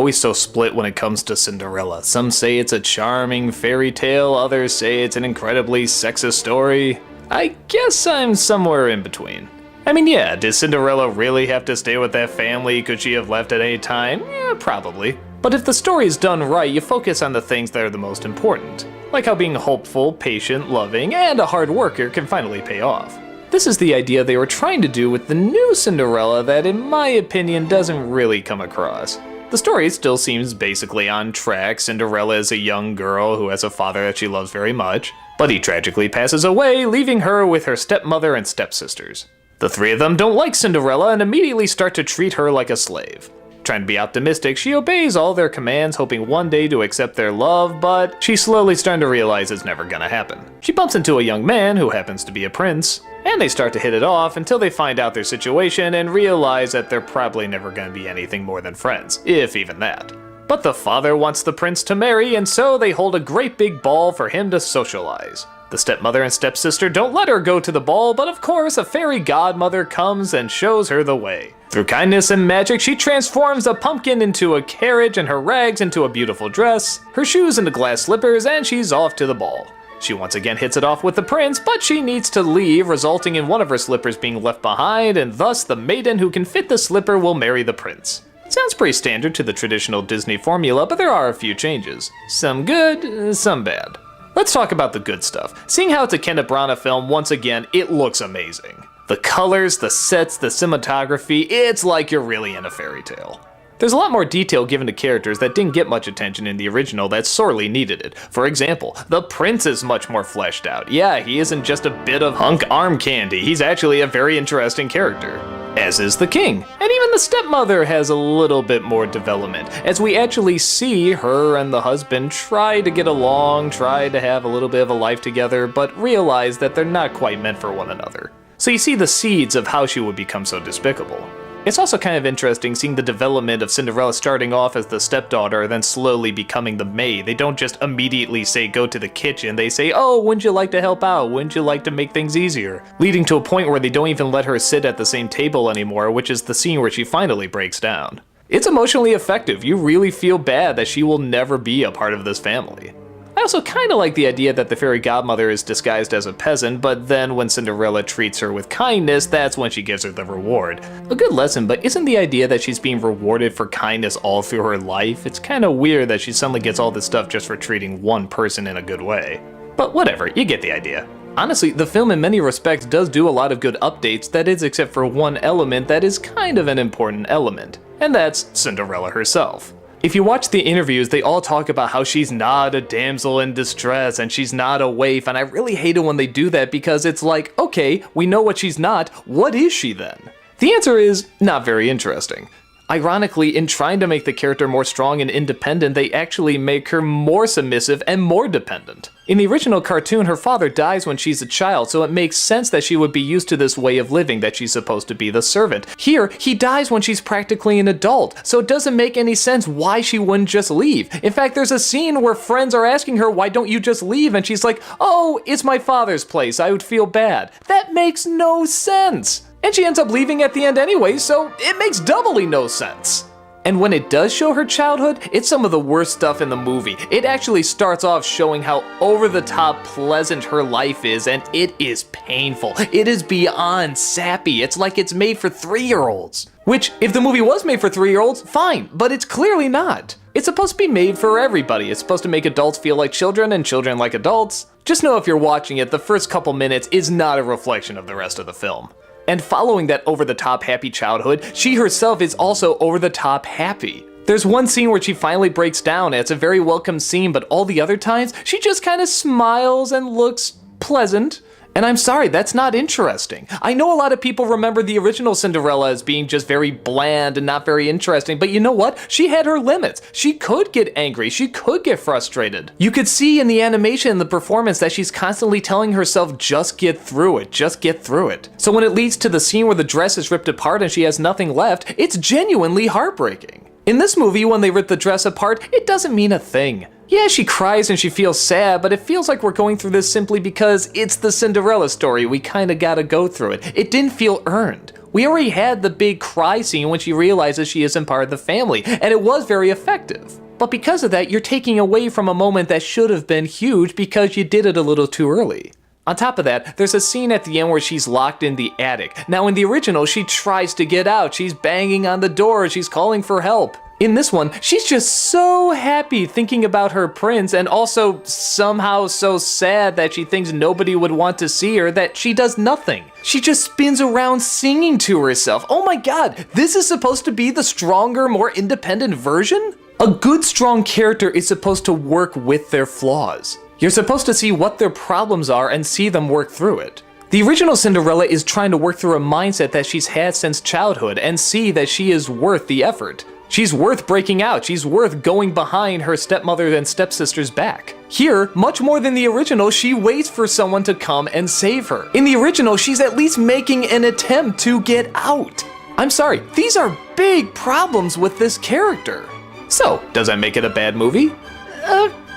always so split when it comes to Cinderella. Some say it's a charming fairy tale, others say it's an incredibly sexist story. I guess I'm somewhere in between. I mean, yeah, did Cinderella really have to stay with that family? Could she have left at any time? Yeah, probably. But if the story is done right, you focus on the things that are the most important. Like how being hopeful, patient, loving, and a hard worker can finally pay off. This is the idea they were trying to do with the new Cinderella that, in my opinion, doesn't really come across. The story still seems basically on track. Cinderella is a young girl who has a father that she loves very much, but he tragically passes away, leaving her with her stepmother and stepsisters. The three of them don't like Cinderella and immediately start to treat her like a slave. Trying to be optimistic, she obeys all their commands, hoping one day to accept their love, but she's slowly starting to realize it's never gonna happen. She bumps into a young man who happens to be a prince, and they start to hit it off until they find out their situation and realize that they're probably never gonna be anything more than friends, if even that. But the father wants the prince to marry, and so they hold a great big ball for him to socialize. The stepmother and stepsister don't let her go to the ball, but of course a fairy godmother comes and shows her the way. Through kindness and magic, she transforms a pumpkin into a carriage and her rags into a beautiful dress, her shoes into glass slippers, and she's off to the ball. She once again hits it off with the prince, but she needs to leave, resulting in one of her slippers being left behind, and thus the maiden who can fit the slipper will marry the prince. Sounds pretty standard to the traditional Disney formula, but there are a few changes. Some good, some bad. Let's talk about the good stuff. Seeing how it's a Kenneth Branagh film, once again, it looks amazing. The colors, the sets, the cinematography, it's like you're really in a fairy tale. There's a lot more detail given to characters that didn't get much attention in the original that sorely needed it. For example, the prince is much more fleshed out. Yeah, he isn't just a bit of hunk arm candy, he's actually a very interesting character. As is the king, and even the stepmother has a little bit more development, as we actually see her and the husband try to get along, try to have a little bit of a life together, but realize that they're not quite meant for one another. So you see the seeds of how she would become so despicable. It's also kind of interesting seeing the development of Cinderella starting off as the stepdaughter, then slowly becoming the maid. They don't just immediately say go to the kitchen, they say, oh, wouldn't you like to help out? Wouldn't you like to make things easier? Leading to a point where they don't even let her sit at the same table anymore, which is the scene where she finally breaks down. It's emotionally effective. You really feel bad that she will never be a part of this family. I also kind of like the idea that the fairy godmother is disguised as a peasant, but then when Cinderella treats her with kindness, that's when she gives her the reward. A good lesson, but isn't the idea that she's being rewarded for kindness all through her life? It's kind of weird that she suddenly gets all this stuff just for treating one person in a good way. But whatever, you get the idea. Honestly, the film in many respects does do a lot of good updates, that is except for one element that is kind of an important element, and that's Cinderella herself. If you watch the interviews, they all talk about how she's not a damsel in distress and she's not a waif, and I really hate it when they do that because it's like, okay, we know what she's not, what is she then? The answer is not very interesting. Ironically, in trying to make the character more strong and independent, they actually make her more submissive and more dependent. In the original cartoon, her father dies when she's a child, so it makes sense that she would be used to this way of living, that she's supposed to be the servant. Here, he dies when she's practically an adult, so it doesn't make any sense why she wouldn't just leave. In fact, there's a scene where friends are asking her, why don't you just leave? And she's like, oh, it's my father's place, I would feel bad. That makes no sense. And she ends up leaving at the end anyway, so it makes doubly no sense. And when it does show her childhood, it's some of the worst stuff in the movie. It actually starts off showing how over-the-top pleasant her life is, and it is painful. It is beyond sappy. It's like it's made for 3-year-olds. Which, if the movie was made for 3-year-olds, fine, but it's clearly not. It's supposed to be made for everybody. It's supposed to make adults feel like children and children like adults. Just know if you're watching it, the first couple minutes is not a reflection of the rest of the film. And following that over-the-top happy childhood, she herself is also over-the-top happy. There's one scene where she finally breaks down, and it's a very welcome scene, but all the other times, she just kind of smiles and looks pleasant. And I'm sorry, that's not interesting. I know a lot of people remember the original Cinderella as being just very bland and not very interesting, but you know what? She had her limits. She could get angry, she could get frustrated. You could see in the animation and the performance that she's constantly telling herself, just get through it, just get through it. So when it leads to the scene where the dress is ripped apart and she has nothing left, it's genuinely heartbreaking. In this movie, when they rip the dress apart, it doesn't mean a thing. Yeah, she cries and she feels sad, but it feels like we're going through this simply because it's the Cinderella story. We kinda gotta go through it. It didn't feel earned. We already had the big cry scene when she realizes she isn't part of the family, and it was very effective. But because of that, you're taking away from a moment that should have been huge because you did it a little too early. On top of that, there's a scene at the end where she's locked in the attic. Now in the original, she tries to get out, she's banging on the door, she's calling for help. In this one, she's just so happy thinking about her prince and also somehow so sad that she thinks nobody would want to see her that she does nothing. She just spins around singing to herself. Oh my god, this is supposed to be the stronger, more independent version? A good, strong character is supposed to work with their flaws. You're supposed to see what their problems are and see them work through it. The original Cinderella is trying to work through a mindset that she's had since childhood and see that she is worth the effort. She's worth breaking out, she's worth going behind her stepmother and stepsister's back. Here, much more than the original, she waits for someone to come and save her. In the original, she's at least making an attempt to get out. I'm sorry, these are big problems with this character. So, does that make it a bad movie?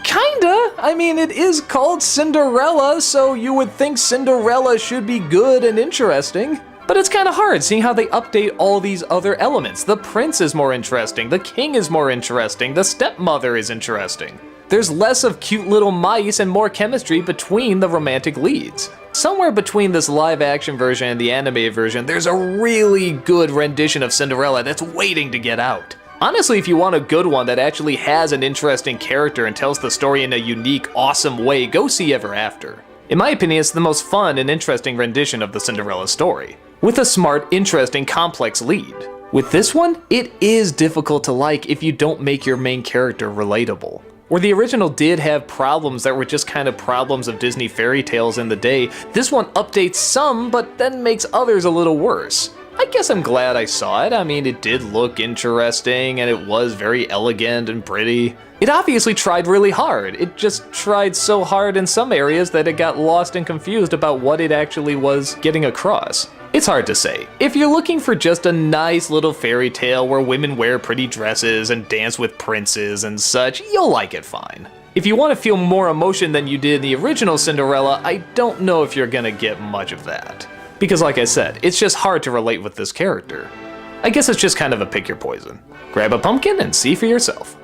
Kinda. I mean, it is called Cinderella, so you would think Cinderella should be good and interesting. But it's kinda hard seeing how they update all these other elements. The prince is more interesting, the king is more interesting, the stepmother is interesting. There's less of cute little mice and more chemistry between the romantic leads. Somewhere between this live action version and the animated version, there's a really good rendition of Cinderella that's waiting to get out. Honestly, if you want a good one that actually has an interesting character and tells the story in a unique, awesome way, go see Ever After. In my opinion, it's the most fun and interesting rendition of the Cinderella story, with a smart, interesting, complex lead. With this one, it is difficult to like if you don't make your main character relatable. Where the original did have problems that were just kind of problems of Disney fairy tales in the day, this one updates some, but then makes others a little worse. I guess I'm glad I saw it. I mean, it did look interesting and it was very elegant and pretty. It obviously tried really hard. It just tried so hard in some areas that it got lost and confused about what it actually was getting across. It's hard to say. If you're looking for just a nice little fairy tale where women wear pretty dresses and dance with princes and such, you'll like it fine. If you want to feel more emotion than you did in the original Cinderella, I don't know if you're gonna get much of that. Because like I said, it's just hard to relate with this character. I guess it's just kind of a pick your poison. Grab a pumpkin and see for yourself.